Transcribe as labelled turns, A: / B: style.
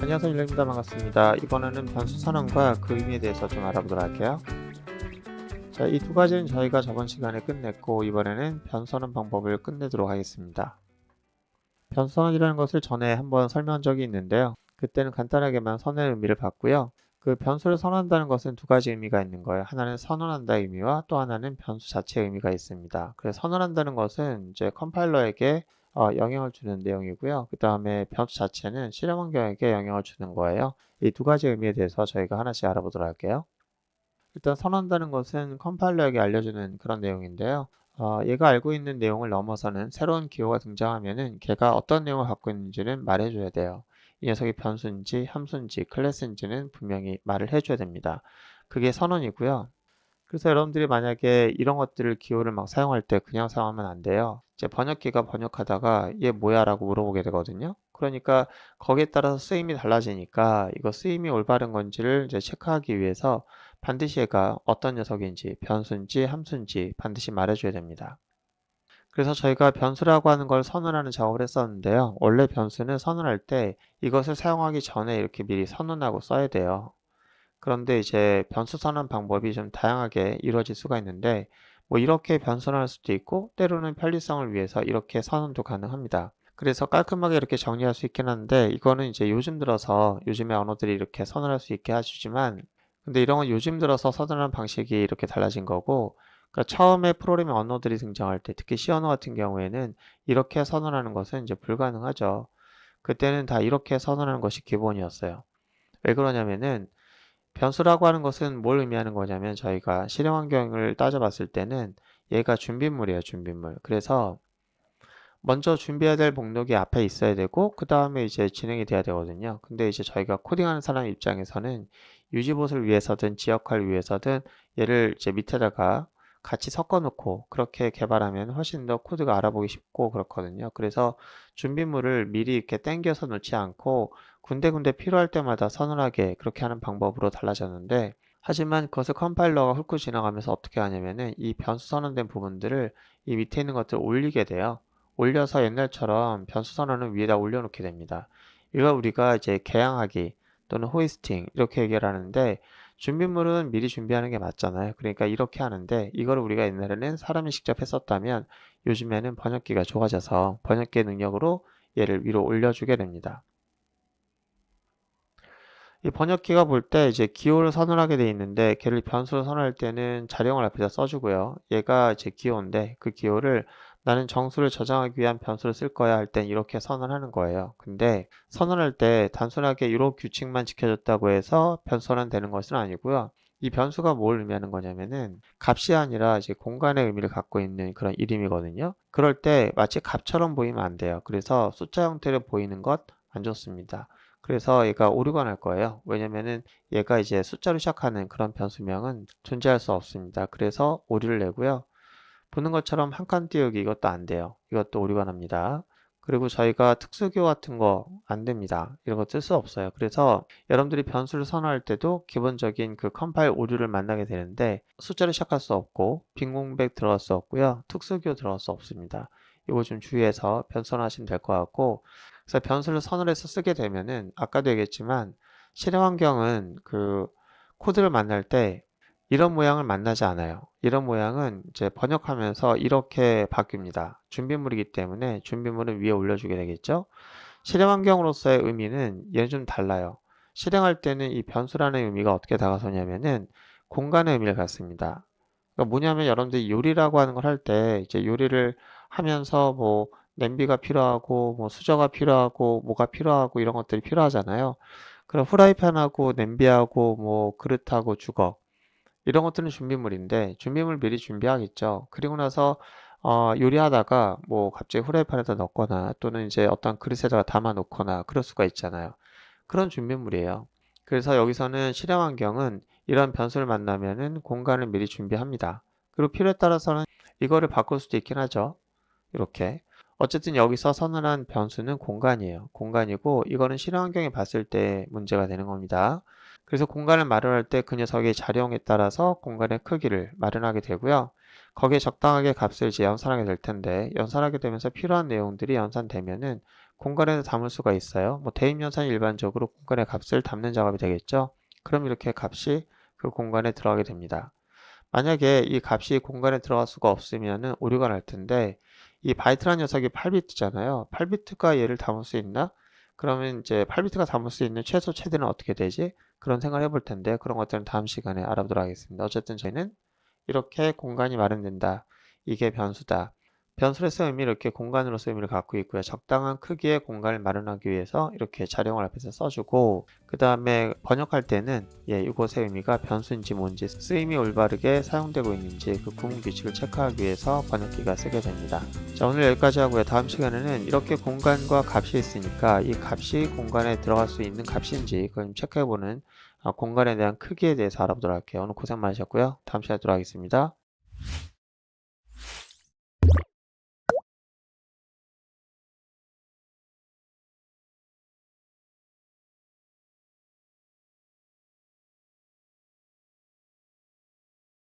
A: 안녕하세요, 율입니다. 반갑습니다. 이번에는 변수 선언과 그 의미에 대해서 좀 알아보도록 할게요. 자, 이 두 가지는 저희가 저번 시간에 끝냈고 이번에는 변수 선언 방법을 끝내도록 하겠습니다. 변수 선언이라는 것을 전에 한번 설명한 적이 있는데요. 그때는 간단하게만 선언의 의미를 봤고요. 그 변수를 선언한다는 것은 두 가지 의미가 있는 거예요. 하나는 선언한다의 의미와 또 하나는 변수 자체의 의미가 있습니다. 그래서 선언한다는 것은 이제 컴파일러에게 영향을 주는 내용이고요. 그 다음에 변수 자체는 실행 환경에게 영향을 주는 거예요. 이 두 가지 의미에 대해서 저희가 하나씩 알아보도록 할게요. 일단 선언한다는 것은 컴파일러에게 알려주는 그런 내용인데요. 얘가 알고 있는 내용을 넘어서는 새로운 기호가 등장하면은 걔가 어떤 내용을 갖고 있는지는 말해줘야 돼요. 이 녀석이 변수인지 함수인지 클래스인지는 분명히 말을 해줘야 됩니다. 그게 선언이고요. 그래서 여러분들이 만약에 이런 것들을 기호를 막 사용할 때 그냥 사용하면 안 돼요. 이제 번역기가 번역하다가 얘 뭐야 라고 물어보게 되거든요. 그러니까 거기에 따라서 쓰임이 달라지니까 이거 쓰임이 올바른 건지를 이제 체크하기 위해서 반드시 얘가 어떤 녀석인지 변수인지 함수인지 반드시 말해줘야 됩니다. 그래서 저희가 변수라고 하는 걸 선언하는 작업을 했었는데요. 원래 변수는 선언할 때 이것을 사용하기 전에 이렇게 미리 선언하고 써야 돼요. 그런데 이제 변수 선언 방법이 좀 다양하게 이루어질 수가 있는데 뭐 이렇게 변선할 수도 있고 때로는 편리성을 위해서 이렇게 선언도 가능합니다. 그래서 깔끔하게 이렇게 정리할 수 있긴 한데 이거는 이제 요즘 들어서 요즘의 언어들이 이렇게 선언할 수 있게 해주지만 근데 이런 건 요즘 들어서 선언하는 방식이 이렇게 달라진 거고 그러니까 처음에 프로그래밍 언어들이 등장할 때 특히 C 언어 같은 경우에는 이렇게 선언하는 것은 이제 불가능하죠. 그때는 다 이렇게 선언하는 것이 기본이었어요. 왜 그러냐면은 변수라고 하는 것은 뭘 의미하는 거냐면 저희가 실행 환경을 따져봤을 때는 얘가 준비물이에요, 준비물. 그래서 먼저 준비해야 될 목록이 앞에 있어야 되고 그 다음에 이제 진행이 돼야 되거든요. 근데 이제 저희가 코딩하는 사람 입장에서는 유지봇을 위해서든 지역화를 위해서든 얘를 이제 밑에다가 같이 섞어 놓고 그렇게 개발하면 훨씬 더 코드가 알아보기 쉽고 그렇거든요. 그래서 준비물을 미리 이렇게 땡겨서 놓지 않고 군데군데 필요할 때마다 서늘하게 그렇게 하는 방법으로 달라졌는데 하지만 그것을 컴파일러가 훑고 지나가면서 어떻게 하냐면은 이 변수 선언된 부분들을 이 밑에 있는 것들을 올리게 돼요. 올려서 옛날처럼 변수 선언을 위에다 올려놓게 됩니다. 이걸 우리가 이제 개양하기 또는 호이스팅 이렇게 얘기를 하는데 준비물은 미리 준비하는 게 맞잖아요. 그러니까 이렇게 하는데 이걸 우리가 옛날에는 사람이 직접 했었다면 요즘에는 번역기가 좋아져서 번역기의 능력으로 얘를 위로 올려주게 됩니다. 이 번역기가 볼 때 이제 기호를 선언하게 돼 있는데 걔를 변수로 선언할 때는 자령을 앞에다 써주고요. 얘가 이제 기호인데 그 기호를 나는 정수를 저장하기 위한 변수를 쓸 거야 할 땐 이렇게 선언하는 거예요. 근데 선언할 때 단순하게 이런 규칙만 지켜줬다고 해서 변수 선언되는 것은 아니고요. 이 변수가 뭘 의미하는 거냐면은 값이 아니라 이제 공간의 의미를 갖고 있는 그런 이름이거든요. 그럴 때 마치 값처럼 보이면 안 돼요. 그래서 숫자 형태로 보이는 것 안 좋습니다. 그래서 얘가 오류가 날 거예요. 왜냐면은 얘가 이제 숫자로 시작하는 그런 변수명은 존재할 수 없습니다. 그래서 오류를 내고요. 보는 것처럼 한 칸 띄우기 이것도 안 돼요. 이것도 오류가 납니다. 그리고 저희가 특수기호 같은 거 안 됩니다. 이런 거 쓸 수 없어요. 그래서 여러분들이 변수를 선언할 때도 기본적인 그 컴파일 오류를 만나게 되는데 숫자로 시작할 수 없고 빈 공백 들어갈 수 없고요. 특수기호 들어갈 수 없습니다. 이거 좀 주의해서 변선하시면 될 것 같고 그래서 변수를 선언해서 쓰게 되면은 아까도 얘기했지만 실행 환경은 그 코드를 만날 때 이런 모양을 만나지 않아요. 이런 모양은 이제 번역하면서 이렇게 바뀝니다. 준비물이기 때문에 준비물은 위에 올려주게 되겠죠. 실행 환경으로서의 의미는 얘는 좀 달라요. 실행할 때는 이 변수라는 의미가 어떻게 다가서냐면은 공간의 의미를 갖습니다. 그러니까 뭐냐면 여러분들이 요리라고 하는 걸 할 때 이제 요리를 하면서 뭐 냄비가 필요하고 뭐 수저가 필요하고 뭐가 필요하고 이런 것들이 필요하잖아요. 그럼 후라이팬하고 냄비하고 뭐 그릇하고 주걱 이런 것들은 준비물인데 준비물 미리 준비하겠죠. 그리고 나서 요리하다가 뭐 갑자기 후라이팬에다 넣거나 또는 이제 어떤 그릇에다가 담아 놓거나 그럴 수가 있잖아요. 그런 준비물이에요. 그래서 여기서는 실행 환경은 이런 변수를 만나면은 공간을 미리 준비합니다. 그리고 필요에 따라서는 이거를 바꿀 수도 있긴 하죠. 이렇게. 어쨌든 여기서 선언한 변수는 공간이에요. 공간이고 이거는 실행 환경에 봤을 때 문제가 되는 겁니다. 그래서 공간을 마련할 때 그 녀석의 자령에 따라서 공간의 크기를 마련하게 되고요. 거기에 적당하게 값을 이제 연산하게 될 텐데 연산하게 되면서 필요한 내용들이 연산되면은 공간에도 담을 수가 있어요. 뭐 대입연산이 일반적으로 공간의 값을 담는 작업이 되겠죠. 그럼 이렇게 값이 그 공간에 들어가게 됩니다. 만약에 이 값이 공간에 들어갈 수가 없으면은 오류가 날 텐데, 이 바이트라는 녀석이 8비트잖아요. 8비트가 얘를 담을 수 있나? 그러면 이제 8비트가 담을 수 있는 최소 최대는 어떻게 되지? 그런 생각을 해볼 텐데, 그런 것들은 다음 시간에 알아보도록 하겠습니다. 어쨌든 저희는 이렇게 공간이 마련된다. 이게 변수다. 변수로서의 의미를 이렇게 공간으로서 의미를 갖고 있고요. 적당한 크기의 공간을 마련하기 위해서 이렇게 자령을 앞에서 써주고, 그 다음에 번역할 때는 이것의 의미가 변수인지 뭔지, 쓰임이 올바르게 사용되고 있는지 그 구분 규칙을 체크하기 위해서 번역기가 쓰게 됩니다. 자, 오늘 여기까지 하고요. 다음 시간에는 이렇게 공간과 값이 있으니까 이 값이 공간에 들어갈 수 있는 값인지 그걸 체크해보는 공간에 대한 크기에 대해서 알아보도록 할게요. 오늘 고생 많으셨고요. 다음 시간에 뵙도록 하겠습니다.